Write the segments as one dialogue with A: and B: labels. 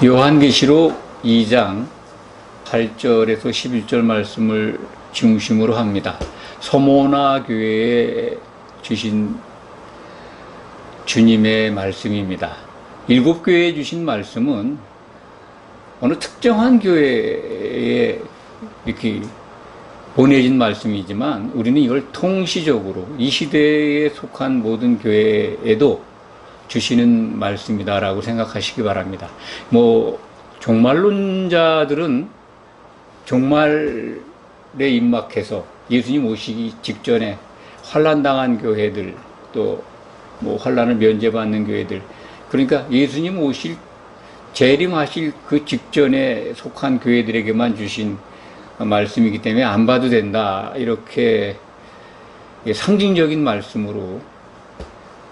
A: 요한계시록 2장 8절에서 11절 말씀을 중심으로 합니다. 서모나 교회에 주신 주님의 말씀입니다. 7교회에 주신 말씀은 어느 특정한 교회에 이렇게 보내진 말씀이지만 우리는 이걸 통시적으로 이 시대에 속한 모든 교회에도 주시는 말씀이다라고 생각하시기 바랍니다. 종말론자들은 종말에 임박해서 예수님 오시기 직전에 환난당한 교회들, 또 환난을 면제받는 교회들, 그러니까 예수님 재림하실 그 직전에 속한 교회들에게만 주신 말씀이기 때문에 안 봐도 된다, 이렇게 상징적인 말씀으로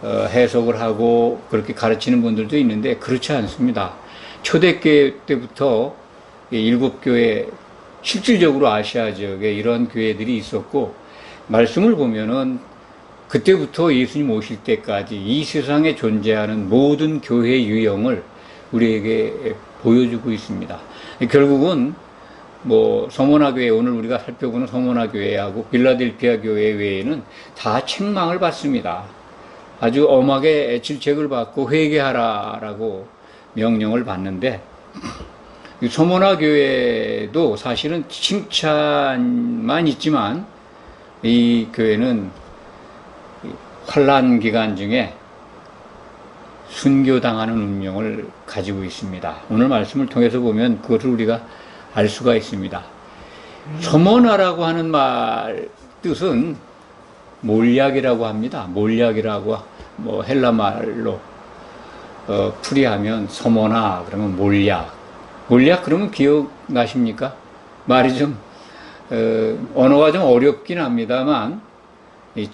A: 해석을 하고 그렇게 가르치는 분들도 있는데 그렇지 않습니다. 초대교회 때부터 7교회, 실질적으로 아시아 지역에 이런 교회들이 있었고, 말씀을 보면은 그때부터 예수님 오실 때까지 이 세상에 존재하는 모든 교회 유형을 우리에게 보여주고 있습니다. 결국은 서모나 교회, 오늘 우리가 살펴보는 서모나 교회하고 빌라델피아 교회 외에는 다 책망을 받습니다. 아주 엄하게 질책을 받고 회개하라라고 명령을 받는데, 서모나 교회도 사실은 칭찬만 있지만 이 교회는 환난 기간 중에 순교당하는 운명을 가지고 있습니다. 오늘 말씀을 통해서 보면 그것을 우리가 알 수가 있습니다. 서모나라고 하는 말 뜻은 몰약이라고 합니다. 몰약이라고 헬라 말로 풀이하면 서모나 그러면 몰약. 몰약 그러면 기억나십니까? 말이 좀 언어가 좀 어렵긴 합니다만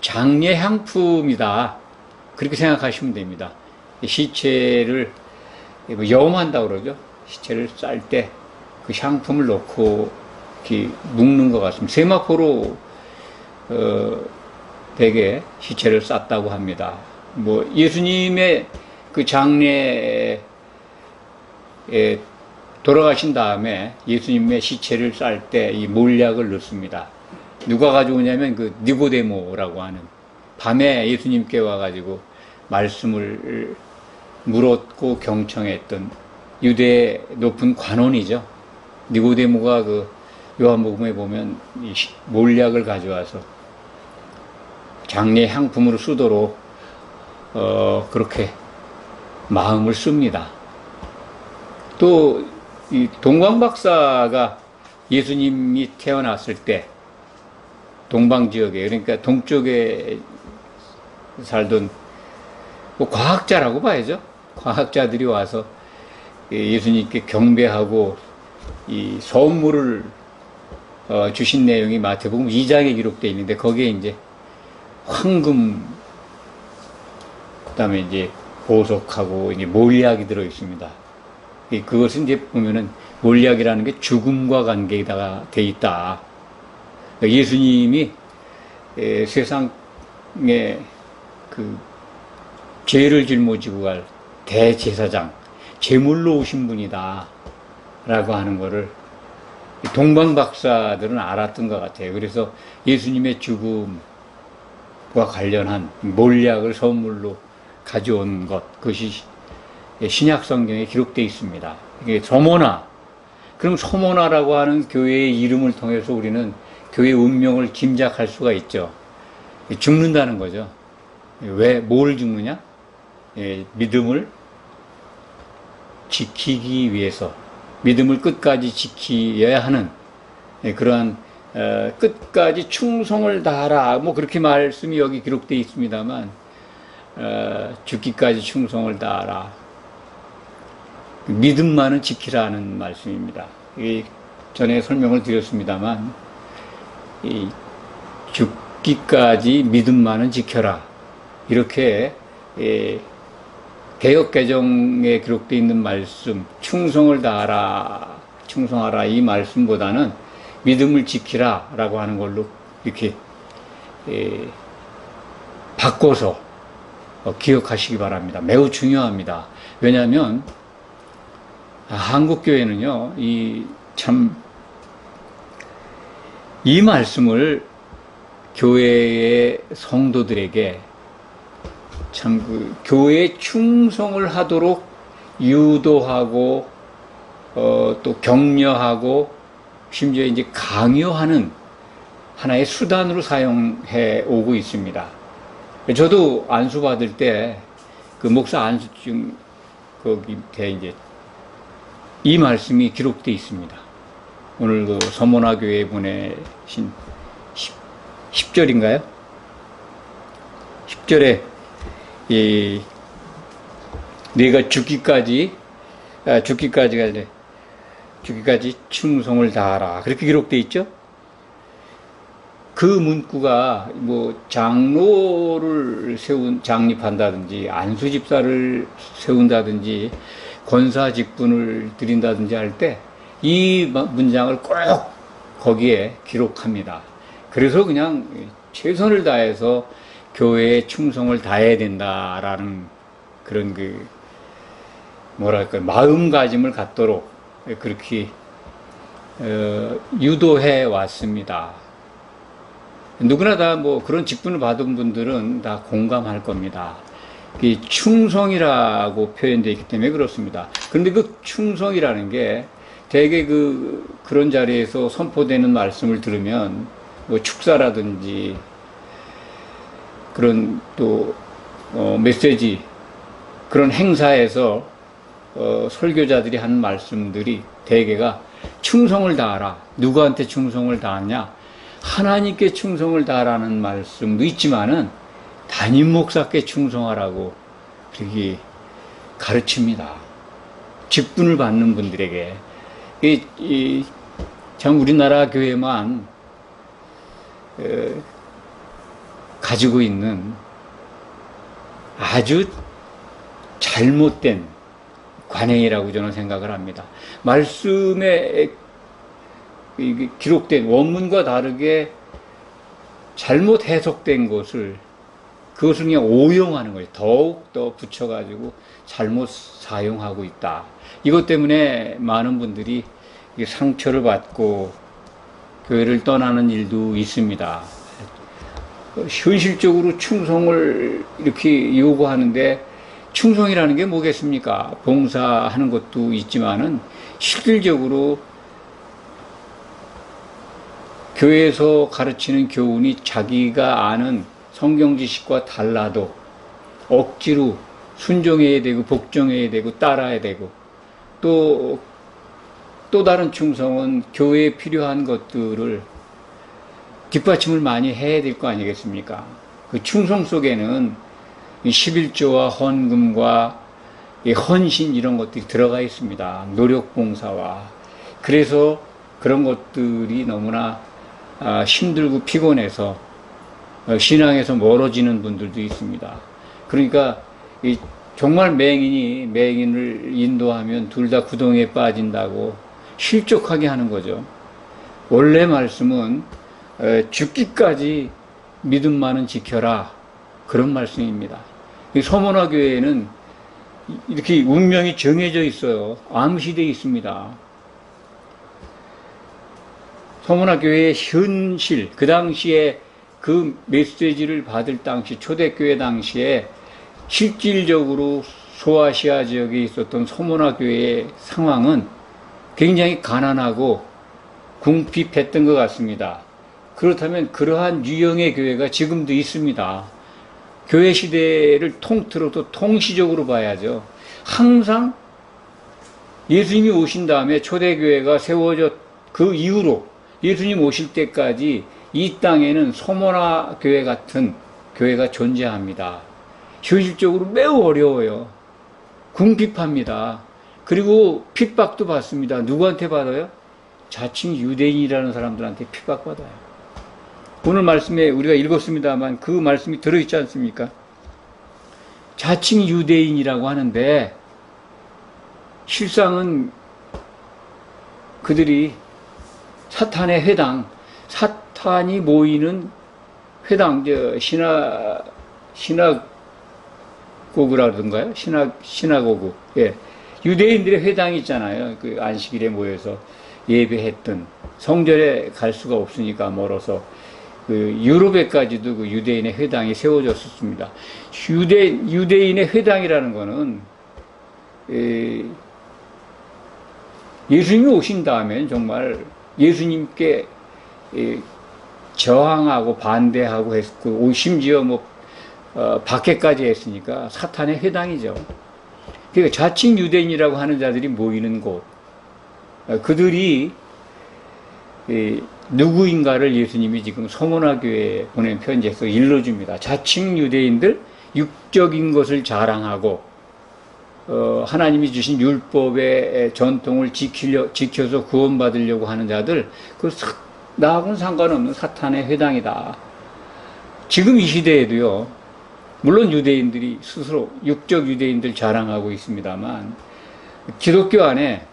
A: 장례 향품이다, 그렇게 생각하시면 됩니다. 시체를 염한다고 그러죠. 시체를 쌀 때 그 향품을 넣고 이렇게 묶는 것 같습니다. 세마포로 대개 시체를 쌌다고 합니다. 예수님의 그 장례에 돌아가신 다음에 예수님의 시체를 쌀 때 이 몰약을 넣습니다. 누가 가져오냐면 그 니고데모라고 하는, 밤에 예수님께 와가지고 말씀을 물었고 경청했던 유대의 높은 관원이죠. 니고데모가 그 요한복음에 보면 이 몰약을 가져와서 장례 향품으로 쓰도록 그렇게 마음을 씁니다. 또 이 동광박사가 예수님이 태어났을 때 동방 지역에, 그러니까 동쪽에 살던 과학자라고 봐야죠. 과학자들이 와서 예수님께 경배하고 이 선물을 주신 내용이 마태복음 2장에 기록되어 있는데, 거기에 이제 황금, 그다음에 이제 보석하고 이제 몰약이 들어 있습니다. 그것은 이제 보면은 몰약이라는 게 죽음과 관계가 돼 있다. 예수님이 세상에 그 죄를 짊어지고 갈 대제사장, 제물로 오신 분이다 라고 하는 거를 동방박사들은 알았던 것 같아요. 그래서 예수님의 죽음과 관련한 몰약을 선물로 가져온 것, 그것이 신약 성경에 기록되어 있습니다. 이게 서모나, 그럼 서모나라고 하는 교회의 이름을 통해서 우리는 교회의 운명을 짐작할 수가 있죠. 죽는다는 거죠. 뭘 죽느냐? 믿음을 지키기 위해서, 믿음을 끝까지 지켜야 하는 그러한 끝까지 충성을 다하라, 그렇게 말씀이 여기 기록되어 있습니다만, 죽기까지 충성을 다하라, 믿음만은 지키라는 말씀입니다. 전에 설명을 드렸습니다만, 죽기까지 믿음만은 지켜라, 이렇게 개역개정에 기록되어 있는 말씀, 충성을 다하라, 충성하라, 이 말씀보다는 믿음을 지키라 라고 하는 걸로 이렇게 바꿔서 기억하시기 바랍니다. 매우 중요합니다. 왜냐하면 한국 교회는요, 이 말씀을 교회의 성도들에게 교회에 충성을 하도록 유도하고, 또 격려하고, 심지어 이제 강요하는 하나의 수단으로 사용해 오고 있습니다. 저도 안수 받을 때, 그 목사 안수증, 거기 밑에 이제 이 말씀이 기록되어 있습니다. 오늘 그 서문화 교회에 보내신 10절인가요? 10절에 네가 죽기까지 충성을 다하라. 그렇게 기록되어 있죠? 그 문구가 뭐 장로를 장립한다든지 안수 집사를 세운다든지 권사 직분을 드린다든지 할 때 이 문장을 꼭 거기에 기록합니다. 그래서 그냥 최선을 다해서 교회에 충성을 다해야 된다라는 그런 마음가짐을 갖도록 그렇게 유도해 왔습니다. 누구나 다 뭐 그런 직분을 받은 분들은 다 공감할 겁니다. 이 충성이라고 표현되어 있기 때문에 그렇습니다. 그런데 그 충성이라는 게 대개 그런 자리에서 선포되는 말씀을 들으면 뭐 축사라든지 그런 또 메시지 그런 행사에서 설교자들이 하는 말씀들이 대개가 충성을 다하라. 누구한테 충성을 다하냐? 하나님께 충성을 다하라는 말씀도 있지만은 담임 목사께 충성하라고 그렇게 가르칩니다. 직분을 받는 분들에게. 참 우리나라 교회만 가지고 있는 아주 잘못된 관행이라고 저는 생각을 합니다. 말씀에 기록된 원문과 다르게 잘못 해석된 그것을 그냥 오용하는 거예요. 더욱 더 붙여가지고 잘못 사용하고 있다. 이것 때문에 많은 분들이 상처를 받고 교회를 떠나는 일도 있습니다. 현실적으로 충성을 이렇게 요구하는데 충성이라는 게 뭐겠습니까? 봉사하는 것도 있지만은 실질적으로 교회에서 가르치는 교훈이 자기가 아는 성경 지식과 달라도 억지로 순종해야 되고 복종해야 되고 따라야 되고 또 다른 충성은 교회에 필요한 것들을 뒷받침을 많이 해야 될 거 아니겠습니까? 그 충성 속에는 11조와 헌금과 헌신 이런 것들이 들어가 있습니다. 노력봉사와. 그래서 그런 것들이 너무나 힘들고 피곤해서 신앙에서 멀어지는 분들도 있습니다. 그러니까 정말 맹인을 인도하면 둘 다 구덩이에 빠진다고 실족하게 하는 거죠. 원래 말씀은 죽기까지 믿음만은 지켜라, 그런 말씀입니다. 서문화 교회에는 이렇게 운명이 정해져 있어요. 암시되어 있습니다. 서문화 교회의 현실, 그 당시에 그 메시지를 받을 당시, 초대교회 당시에 실질적으로 소아시아 지역에 있었던 서문화 교회의 상황은 굉장히 가난하고 궁핍했던 것 같습니다. 그렇다면 그러한 유형의 교회가 지금도 있습니다. 교회 시대를 통틀어도 통시적으로 봐야죠. 항상 예수님이 오신 다음에 초대교회가 세워져 그 이후로 예수님 오실 때까지 이 땅에는 서문화 교회 같은 교회가 존재합니다. 현실적으로 매우 어려워요. 궁핍합니다. 그리고 핍박도 받습니다. 누구한테 받아요? 자칭 유대인이라는 사람들한테 핍박받아요. 오늘 말씀에 우리가 읽었습니다만 그 말씀이 들어있지 않습니까? 자칭 유대인이라고 하는데 실상은 그들이 사탄의 회당, 사탄이 모이는 회당, 시나고그라든가요? 시나고그. 예. 유대인들의 회당이 있잖아요. 그 안식일에 모여서 예배했던, 성전에 갈 수가 없으니까 멀어서 그 유럽에까지도 그 유대인의 회당이 세워졌었습니다. 유대인의 회당이라는 거는 예수님이 오신 다음엔 정말 예수님께 저항하고 반대하고 했고, 심지어 박해까지 했으니까 사탄의 회당이죠. 그러니까 자칭 유대인이라고 하는 자들이 모이는 곳, 그들이 누구인가를 예수님이 지금 서문화 교회에 보낸 편지에서 일러줍니다. 자칭 유대인들, 육적인 것을 자랑하고 하나님이 주신 율법의 전통을 지켜서 구원받으려고 하는 자들, 나하고는 상관없는 사탄의 회당이다. 지금 이 시대에도요, 물론 유대인들이 스스로 육적 유대인들 자랑하고 있습니다만, 기독교 안에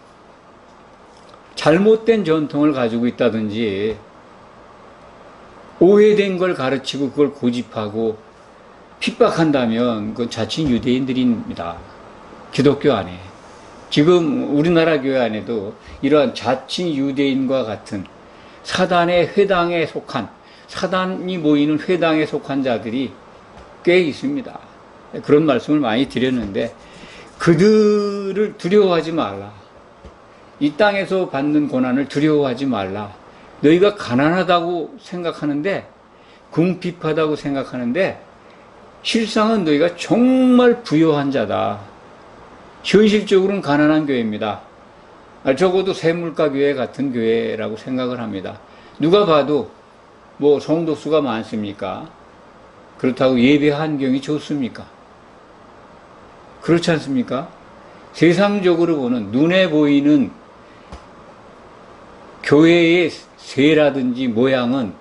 A: 잘못된 전통을 가지고 있다든지 오해된 걸 가르치고 그걸 고집하고 핍박한다면 그건 자칭 유대인들입니다. 기독교 안에. 지금 우리나라 교회 안에도 이러한 자칭 유대인과 같은 사단의 회당에 속한, 사단이 모이는 회당에 속한 자들이 꽤 있습니다. 그런 말씀을 많이 드렸는데, 그들을 두려워하지 말라. 이 땅에서 받는 고난을 두려워하지 말라. 너희가 가난하다고 생각하는데, 궁핍하다고 생각하는데, 실상은 너희가 정말 부유한 자다. 현실적으로는 가난한 교회입니다. 적어도 세물가 교회 같은 교회라고 생각을 합니다. 누가 봐도 성도 수가 많습니까? 그렇다고 예배 환경이 좋습니까? 그렇지 않습니까? 세상적으로 보는, 눈에 보이는 교회의 새라든지 모양은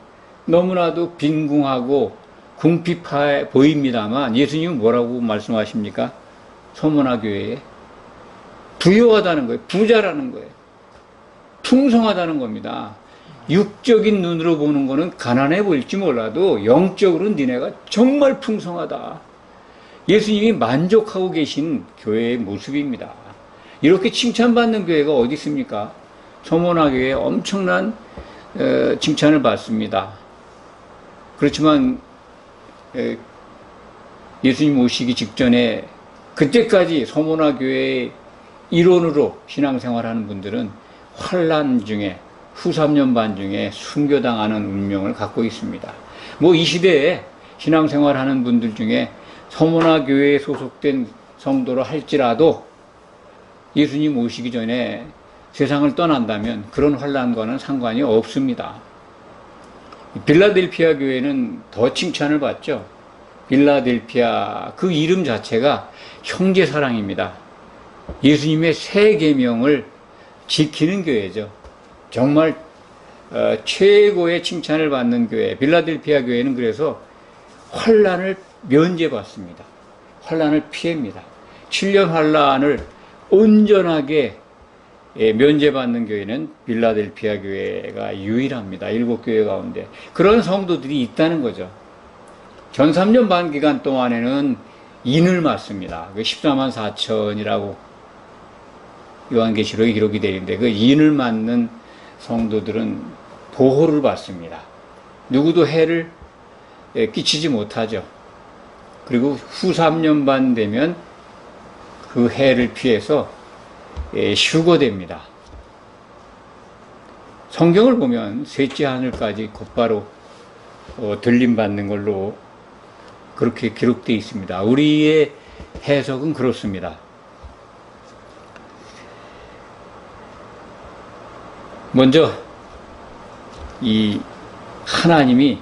A: 너무나도 빈궁하고 궁핍해 보입니다만, 예수님은 뭐라고 말씀하십니까? 서문화 교회에 부유하다는 거예요. 부자라는 거예요. 풍성하다는 겁니다. 육적인 눈으로 보는 거는 가난해 보일지 몰라도 영적으로는 니네가 정말 풍성하다. 예수님이 만족하고 계신 교회의 모습입니다. 이렇게 칭찬받는 교회가 어디 있습니까? 서문화 교회에 엄청난 칭찬을 받습니다. 그렇지만 예수님 오시기 직전에 그때까지 서문화 교회의 일원으로 신앙생활하는 분들은 환난 중에 후 3년 반 중에 순교당하는 운명을 갖고 있습니다. 이 시대에 신앙생활하는 분들 중에 서문화 교회에 소속된 성도로 할지라도 예수님 오시기 전에 세상을 떠난다면 그런 환난과는 상관이 없습니다. 빌라델피아 교회는 더 칭찬을 받죠. 빌라델피아, 그 이름 자체가 형제사랑입니다. 예수님의 세 계명을 지키는 교회죠. 정말 최고의 칭찬을 받는 교회, 빌라델피아 교회는 그래서 환난을 면제받습니다. 환난을 피합니다. 7년 환난을 온전하게 면제받는 교회는 빌라델피아 교회가 유일합니다. 7교회 가운데. 그런 성도들이 있다는 거죠. 전 3년 반 기간 동안에는 인을 맞습니다. 14만 4천이라고 요한계시록에 기록이 되어 있는데, 그 인을 맞는 성도들은 보호를 받습니다. 누구도 해를 끼치지 못하죠. 그리고 후 3년 반 되면 그 해를 피해서 휴거됩니다. 성경을 보면 셋째 하늘까지 곧바로 들림받는 걸로 그렇게 기록되어 있습니다. 우리의 해석은 그렇습니다. 먼저 이 하나님이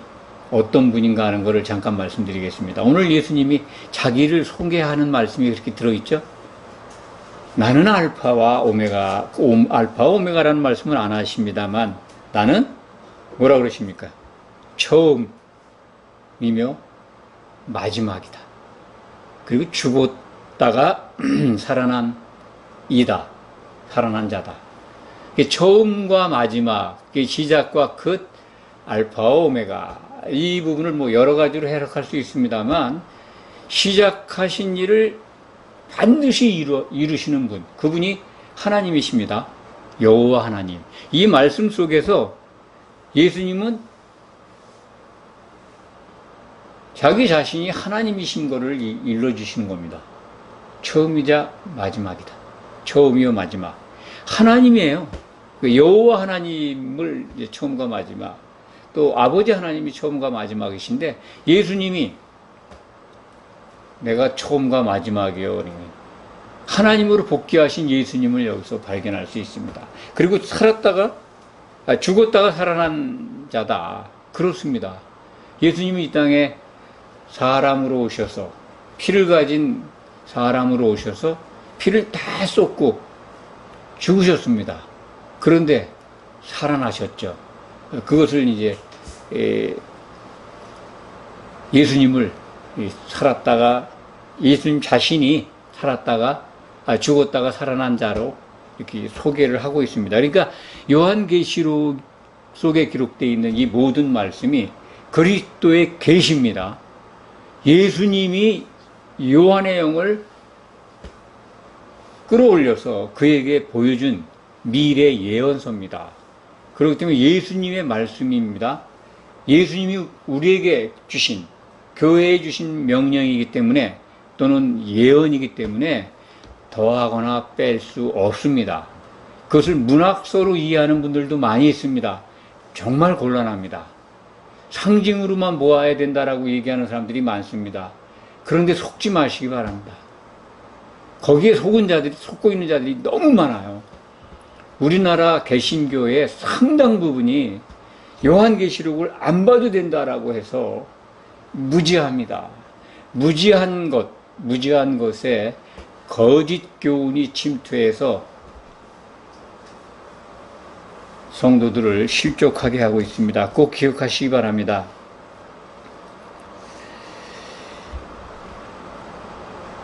A: 어떤 분인가 하는 것을 잠깐 말씀드리겠습니다. 오늘 예수님이 자기를 소개하는 말씀이 그렇게 들어있죠. 나는 알파와 오메가라는 말씀은 안 하십니다만, 나는 뭐라 그러십니까? 처음이며 마지막이다. 그리고 죽었다가 살아난 자다. 처음과 마지막, 시작과 끝, 알파와 오메가, 이 부분을 여러 가지로 해석할 수 있습니다만, 시작하신 일을 반드시 이루시는 분, 그분이 하나님이십니다. 여호와 하나님. 이 말씀 속에서 예수님은 자기 자신이 하나님이신 것을 일러주시는 겁니다. 처음이자 마지막이다. 처음이요 마지막. 하나님이에요. 여호와 하나님을 처음과 마지막, 또 아버지 하나님이 처음과 마지막이신데 예수님이 내가 처음과 마지막이요. 하나님으로 복귀하신 예수님을 여기서 발견할 수 있습니다. 그리고 죽었다가 살아난 자다. 그렇습니다. 예수님이 이 땅에 사람으로 오셔서, 피를 가진 사람으로 오셔서 피를 다 쏟고 죽으셨습니다. 그런데 살아나셨죠. 그것을 이제 예수님을 살았다가, 예수님 자신이 죽었다가 살아난 자로 이렇게 소개를 하고 있습니다. 그러니까 요한계시록 속에 기록되어 있는 이 모든 말씀이 그리스도의 계시입니다. 예수님이 요한의 영을 끌어올려서 그에게 보여준 미래 예언서입니다. 그렇기 때문에 예수님의 말씀입니다. 예수님이 우리에게 주신, 교회에 주신 명령이기 때문에, 또는 예언이기 때문에 더하거나 뺄 수 없습니다. 그것을 문학서로 이해하는 분들도 많이 있습니다. 정말 곤란합니다. 상징으로만 모아야 된다라고 얘기하는 사람들이 많습니다. 그런데 속지 마시기 바랍니다. 거기에 속고 있는 자들이 너무 많아요. 우리나라 개신교의 상당 부분이 요한계시록을 안 봐도 된다라고 해서 무지합니다. 무지한 것에 거짓 교훈이 침투해서 성도들을 실족하게 하고 있습니다. 꼭 기억하시기 바랍니다.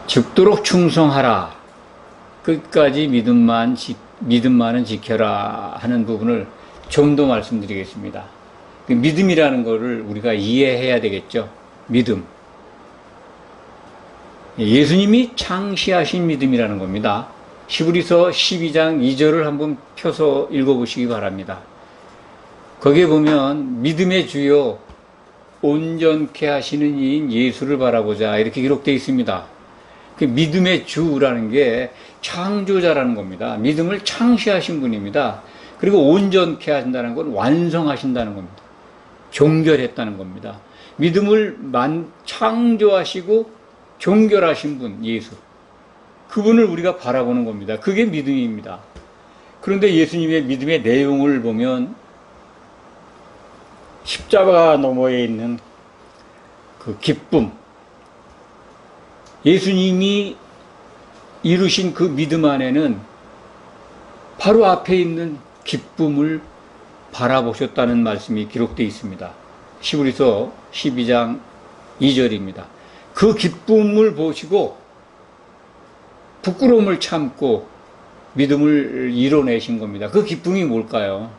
A: 죽도록 충성하라. 끝까지 믿음만은 지켜라 하는 부분을 좀 더 말씀드리겠습니다. 그 믿음이라는 것을 우리가 이해해야 되겠죠. 믿음. 예수님이 창시하신 믿음이라는 겁니다. 히브리서 12장 2절을 한번 펴서 읽어보시기 바랍니다. 거기에 보면 믿음의 주요 온전케 하시는 이인 예수를 바라보자 이렇게 기록되어 있습니다. 그 믿음의 주라는 게 창조자라는 겁니다. 믿음을 창시하신 분입니다. 그리고 온전케 하신다는 건 완성하신다는 겁니다. 종결했다는 겁니다. 믿음을 창조하시고 종결하신 분, 예수. 그분을 우리가 바라보는 겁니다. 그게 믿음입니다. 그런데 예수님의 믿음의 내용을 보면 십자가 너머에 있는 그 기쁨, 예수님이 이루신 그 믿음 안에는 바로 앞에 있는 기쁨을 바라보셨다는 말씀이 기록되어 있습니다. 히브리서 12장 2절입니다. 그 기쁨을 보시고 부끄러움을 참고 믿음을 이뤄내신 겁니다. 그 기쁨이 뭘까요?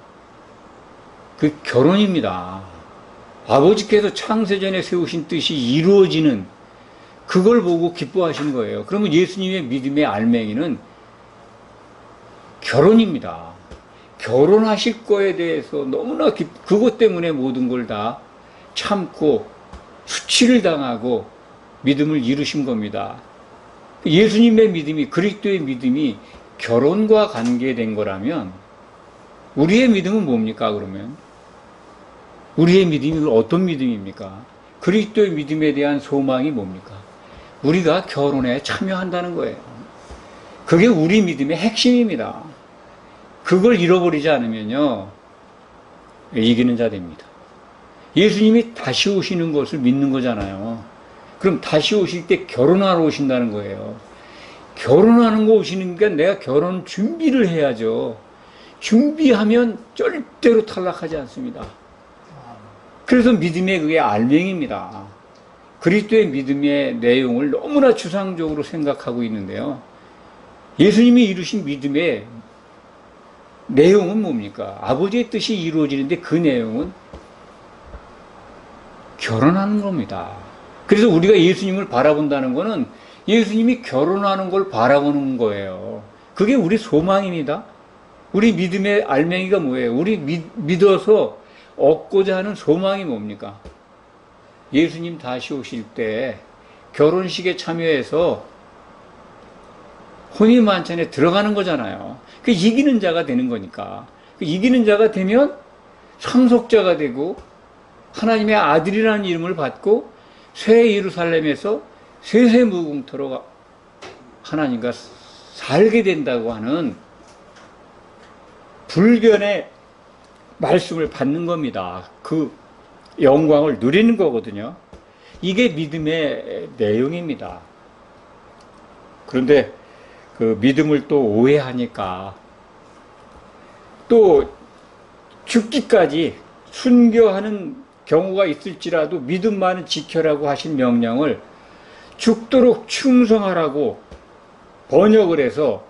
A: 그 결혼입니다. 아버지께서 창세전에 세우신 뜻이 이루어지는 그걸 보고 기뻐하신 거예요. 그러면 예수님의 믿음의 알맹이는 결혼입니다. 결혼하실 거에 대해서 너무나 그것 때문에 모든 걸 다 참고 수치를 당하고 믿음을 이루신 겁니다. 예수님의 믿음이, 그리스도의 믿음이 결혼과 관계된 거라면 우리의 믿음은 뭡니까? 그러면 우리의 믿음이 어떤 믿음입니까? 그리스도의 믿음에 대한 소망이 뭡니까? 우리가 결혼에 참여한다는 거예요. 그게 우리 믿음의 핵심입니다. 그걸 잃어버리지 않으면요, 이기는 자 됩니다. 예수님이 다시 오시는 것을 믿는 거잖아요. 그럼 다시 오실 때 결혼하러 오신다는 거예요. 결혼하는 거 오시니까 내가 결혼 준비를 해야죠. 준비하면 절대로 탈락하지 않습니다. 그래서 믿음의 그게 알맹입니다. 그리스도의 믿음의 내용을 너무나 추상적으로 생각하고 있는데요. 예수님이 이루신 믿음의 내용은 뭡니까? 아버지의 뜻이 이루어지는데 그 내용은 결혼하는 겁니다. 그래서 우리가 예수님을 바라본다는 것은 예수님이 결혼하는 걸 바라보는 거예요. 그게 우리 소망입니다. 우리 믿음의 알맹이가 뭐예요? 우리 믿어서 얻고자 하는 소망이 뭡니까? 예수님 다시 오실 때 결혼식에 참여해서 혼인 만찬에 들어가는 거잖아요. 그 이기는 자가 되는 거니까. 그 이기는 자가 되면 상속자가 되고 하나님의 아들이라는 이름을 받고 새 예루살렘에서 세세무궁토록 하나님과 살게 된다고 하는 불변의 말씀을 받는 겁니다. 그 영광을 누리는 거거든요. 이게 믿음의 내용입니다. 그런데 그 믿음을 또 오해하니까 또 죽기까지 순교하는 경우가 있을지라도 믿음만은 지켜라고 하신 명령을 죽도록 충성하라고 번역을 해서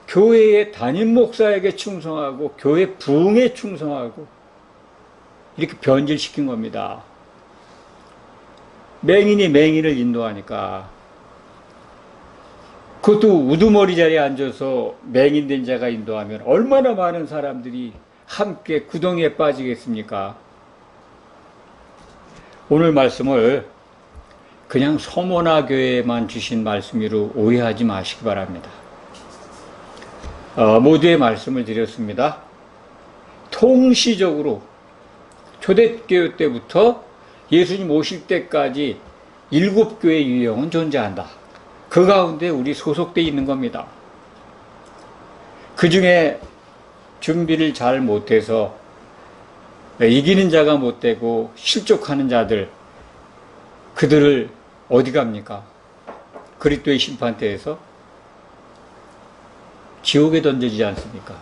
A: 교회의 담임 목사에게 충성하고 교회 부흥에 충성하고 이렇게 변질시킨 겁니다. 맹인이 맹인을 인도하니까 그것도 우두머리 자리에 앉아서 맹인된 자가 인도하면 얼마나 많은 사람들이 함께 구덩이에 빠지겠습니까? 오늘 말씀을 그냥 서모나 교회에만 주신 말씀으로 오해하지 마시기 바랍니다. 모두의 말씀을 드렸습니다. 통시적으로 초대교회 때부터 예수님 오실 때까지 7교회 유형은 존재한다. 그 가운데 우리 소속되어 있는 겁니다. 그 중에 준비를 잘 못해서 이기는 자가 못되고 실족하는 자들, 그들을 어디 갑니까? 그리스도의 심판대에서 지옥에 던져지지 않습니까?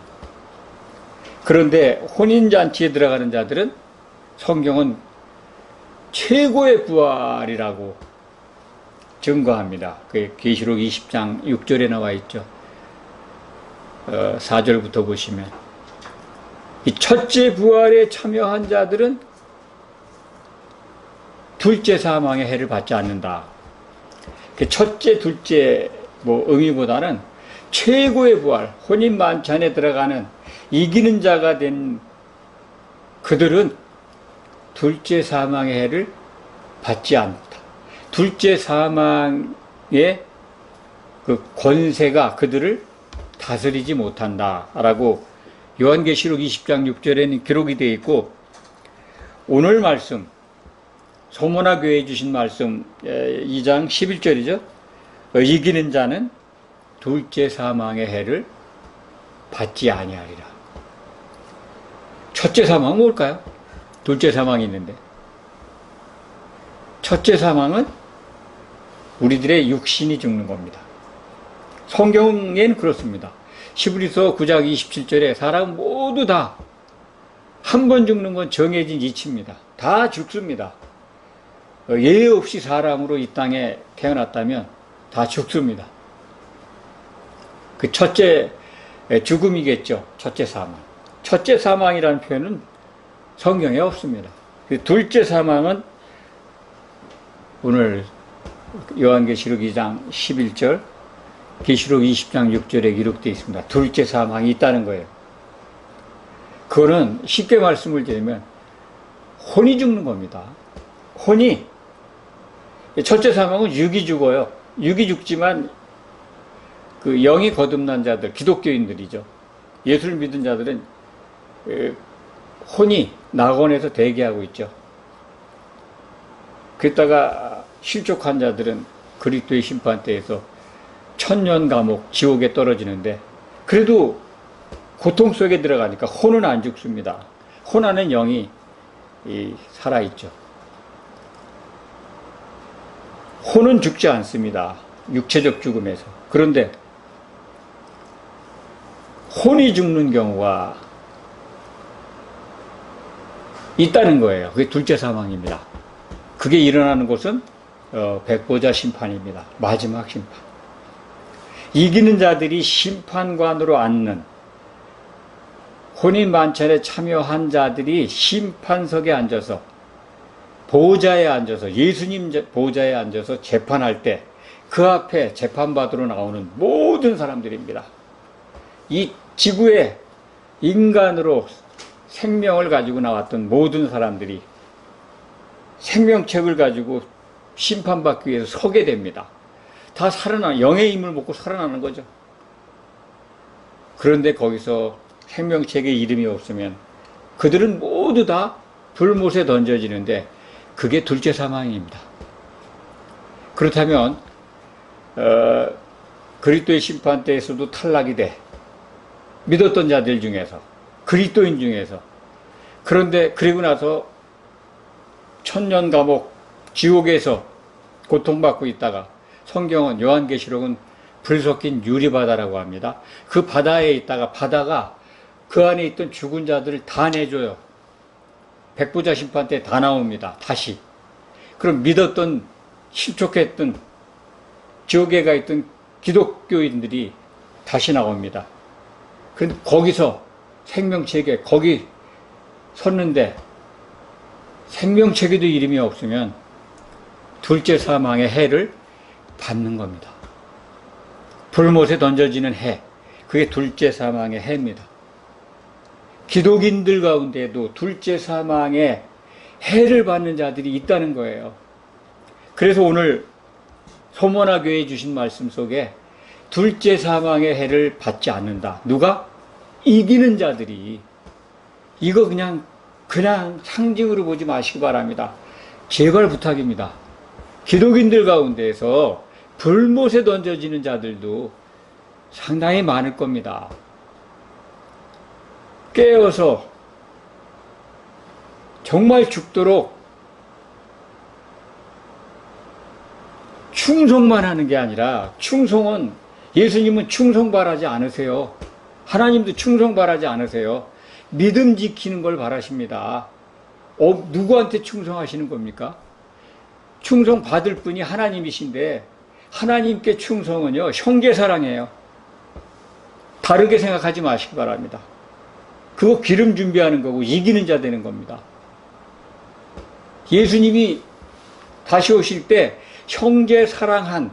A: 그런데 혼인잔치에 들어가는 자들은 성경은 최고의 부활이라고 증거합니다. 그 계시록 20장 6절에 나와 있죠. 4절부터 보시면 이 첫째 부활에 참여한 자들은 둘째 사망의 해를 받지 않는다. 첫째, 둘째 의미보다는 최고의 부활, 혼인 만찬에 들어가는 이기는 자가 된 그들은 둘째 사망의 해를 받지 않다. 둘째 사망의 그 권세가 그들을 다스리지 못한다라고 요한계시록 20장 6절에는 기록이 되어 있고, 오늘 말씀 소모나 교회에 주신 말씀 2장 11절이죠. 이기는 자는 둘째 사망의 해를 받지 아니하리라. 첫째 사망은 뭘까요? 둘째 사망이 있는데, 첫째 사망은 우리들의 육신이 죽는 겁니다. 성경에는 그렇습니다. 히브리서 9장 27절에 사람 모두 다 한 번 죽는 건 정해진 이치입니다. 다 죽습니다. 예외 없이 사람으로 이 땅에 태어났다면 다 죽습니다. 그 첫째 죽음이겠죠. 첫째 사망. 첫째 사망이라는 표현은 성경에 없습니다. 그 둘째 사망은 오늘 요한계시록 2장 11절, 계시록 20장 6절에 기록되어 있습니다. 둘째 사망이 있다는 거예요. 그거는 쉽게 말씀을 드리면 혼이 죽는 겁니다. 혼이. 첫째 사망은 육이 죽어요. 육이 죽지만 그 영이 거듭난 자들, 기독교인들이죠. 예수를 믿은 자들은 혼이 낙원에서 대기하고 있죠. 그랬다가 실족한 자들은 그리스도의 심판대에서 천년 감옥, 지옥에 떨어지는데, 그래도 고통 속에 들어가니까 혼은 안 죽습니다. 혼 안에 영이 살아있죠. 혼은 죽지 않습니다. 육체적 죽음에서. 그런데 혼이 죽는 경우가 있다는 거예요. 그게 둘째 사망입니다. 그게 일어나는 곳은 백보자 심판입니다. 마지막 심판. 이기는 자들이 심판관으로 앉는, 혼인 만찬에 참여한 자들이 심판석에 앉아서, 보좌에 앉아서, 예수님 보좌에 앉아서 재판할 때, 그 앞에 재판받으러 나오는 모든 사람들입니다. 이 지구에 인간으로 생명을 가지고 나왔던 모든 사람들이 생명책을 가지고 심판받기 위해서 서게 됩니다. 다 영의 힘을 먹고 살아나는 거죠. 그런데 거기서 생명책에 이름이 없으면 그들은 모두 다 불못에 던져지는데 그게 둘째 사망입니다. 그렇다면 그리스도의 심판대에서도 탈락이 돼. 믿었던 자들 중에서, 그리스도인 중에서. 그런데 그리고 나서 천년 감옥 지옥에서 고통받고 있다가 성경은 요한계시록은 불 섞인 유리바다라고 합니다. 그 바다에 있다가 바다가 그 안에 있던 죽은 자들을 다 내줘요. 백부자 심판 때 다 나옵니다. 다시. 그럼 믿었던 신촉했던 지옥에 가 있던 기독교인들이 다시 나옵니다. 근데 거기서 생명책에 거기 섰는데 생명책에도 이름이 없으면 둘째 사망의 해를 받는 겁니다. 불못에 던져지는 해, 그게 둘째 사망의 해입니다. 기독인들 가운데도 둘째 사망의 해를 받는 자들이 있다는 거예요. 그래서 오늘 소모나 교회에 주신 말씀 속에 둘째 사망의 해를 받지 않는다. 누가? 이기는 자들이. 이거 그냥 상징으로 보지 마시기 바랍니다. 제발 부탁입니다. 기독인들 가운데에서 불못에 던져지는 자들도 상당히 많을 겁니다. 깨어서 정말 죽도록 충성만 하는 게 아니라, 예수님은 충성 바라지 않으세요. 하나님도 충성 바라지 않으세요. 믿음 지키는 걸 바라십니다. 누구한테 충성하시는 겁니까? 충성 받을 분이 하나님이신데, 하나님께 충성은요, 형제사랑이에요. 다르게 생각하지 마시기 바랍니다. 그거 기름 준비하는 거고 이기는 자 되는 겁니다. 예수님이 다시 오실 때 형제 사랑한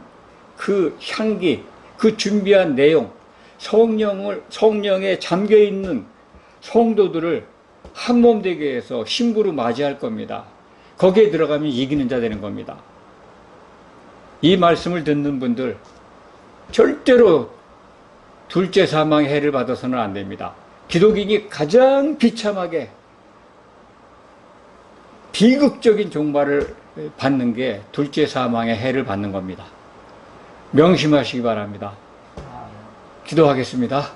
A: 그 향기, 그 준비한 내용, 성령에 잠겨있는 성도들을 한몸 되게 해서 신부로 맞이할 겁니다. 거기에 들어가면 이기는 자 되는 겁니다. 이 말씀을 듣는 분들 절대로 둘째 사망의 해를 받아서는 안 됩니다. 기독인이 가장 비참하게 비극적인 종말을 받는 게 둘째 사망의 해를 받는 겁니다. 명심하시기 바랍니다. 기도하겠습니다.